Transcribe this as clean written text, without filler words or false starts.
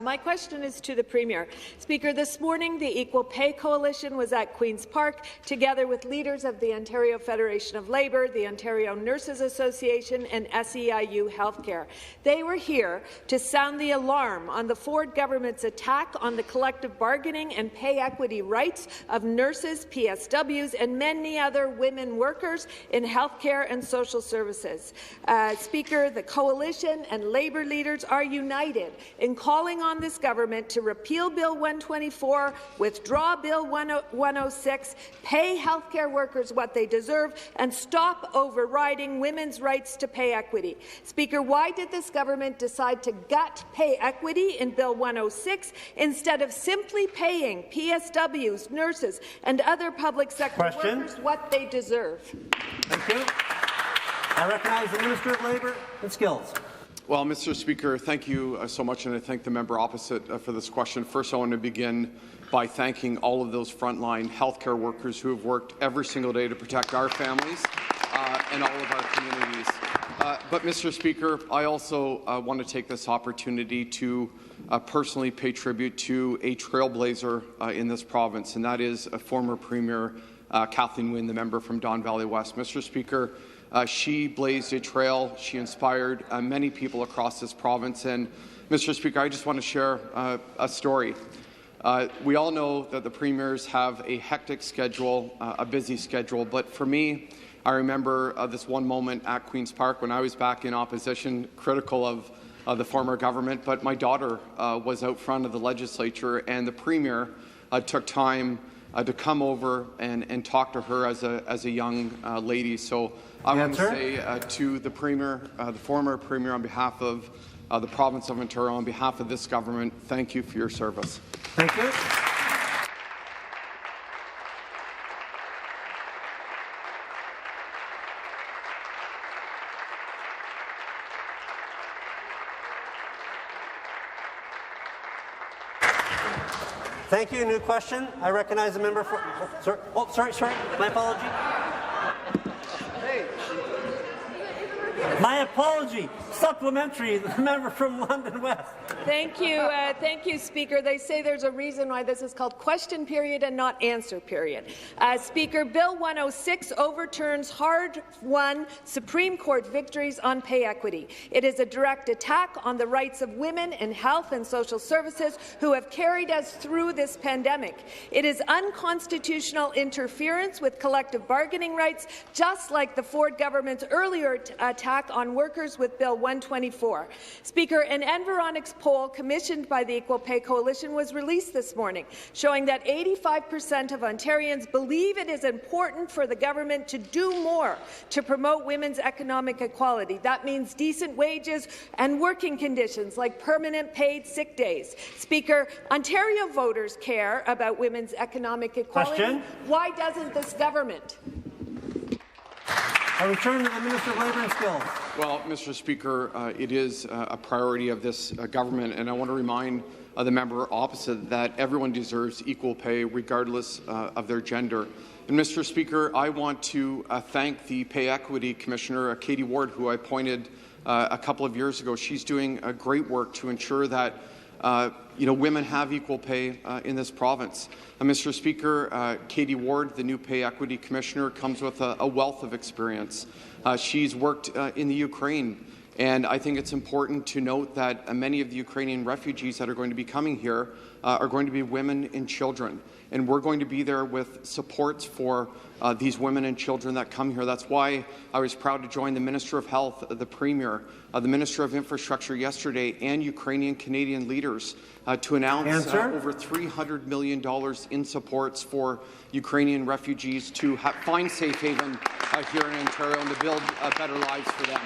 My question is to the Premier. Speaker, this morning the Equal Pay Coalition was at Queen's Park together with leaders of the Ontario Federation of Labour, the Ontario Nurses Association and SEIU Healthcare. They were here to sound the alarm on the Ford government's attack on the collective bargaining and pay equity rights of nurses, PSWs and many other women workers in healthcare and social services. Speaker, the Coalition and Labour leaders are united in calling on this government to repeal Bill 124, withdraw Bill 106, pay healthcare workers what they deserve, and stop overriding women's rights to pay equity. Speaker, why did this government decide to gut pay equity in Bill 106 instead of simply paying PSWs, nurses, and other public sector workers what they deserve? Thank you. I recognize the Minister of Labour and Skills. Well, Mr. Speaker, thank you so much, and I thank the member opposite for this question. First, I want to begin by thanking all of those frontline healthcare workers who have worked every single day to protect our families and all of our communities. But, Mr. Speaker, I also want to take this opportunity to personally pay tribute to a trailblazer in this province, and that is a former Premier Kathleen Wynne, the member from Don Valley West. Mr. Speaker, she blazed a trail. She inspired many people across this province. And, Mr. Speaker, I just want to share a story. We all know that the premiers have a hectic schedule, a busy schedule. But for me, I remember this one moment at Queen's Park when I was back in opposition, critical of the former government. But my daughter was out front of the legislature, and the premier took time to come over and talk to her as a young lady. So I want to say to the Premier, the former Premier, on behalf of the province of Ontario, on behalf of this government, thank you for your service. Thank you. Thank you. New question. I recognize the member for. Sorry. My apology. My apology. Supplementary. The member from London West. Thank you, Speaker. They say there's a reason why this is called question period and not answer period. Speaker, Bill 106 overturns hard-won Supreme Court victories on pay equity. It is a direct attack on the rights of women in health and social services who have carried us through this pandemic. It is unconstitutional interference with collective bargaining rights, just like the Ford government's earlier attack on workers with Bill 124. Speaker, an Environics poll commissioned by the Equal Pay Coalition was released this morning, showing that 85% of Ontarians believe it is important for the government to do more to promote women's economic equality. That means decent wages and working conditions like permanent paid sick days. Speaker, Ontario voters care about women's economic equality. Why doesn't this government? I return to the Minister of Labour and Skills. Well, Mr. Speaker, it is a priority of this government, and I want to remind the member opposite that everyone deserves equal pay regardless of their gender. And, Mr. Speaker, I want to thank the Pay Equity Commissioner, Katie Ward, who I appointed a couple of years ago. She's doing great work to ensure that women have equal pay in this province. Mr. Speaker, Katie Ward, the new Pay Equity Commissioner, comes with a wealth of experience. She's worked in the Ukraine, and I think it's important to note that many of the Ukrainian refugees that are going to be coming here are going to be women and children. And we're going to be there with supports for these women and children that come here. That's why I was proud to join the Minister of Health, the Premier, the Minister of Infrastructure yesterday, and Ukrainian Canadian leaders to announce over $300 million in supports for Ukrainian refugees to find safe haven here in Ontario and to build better lives for them.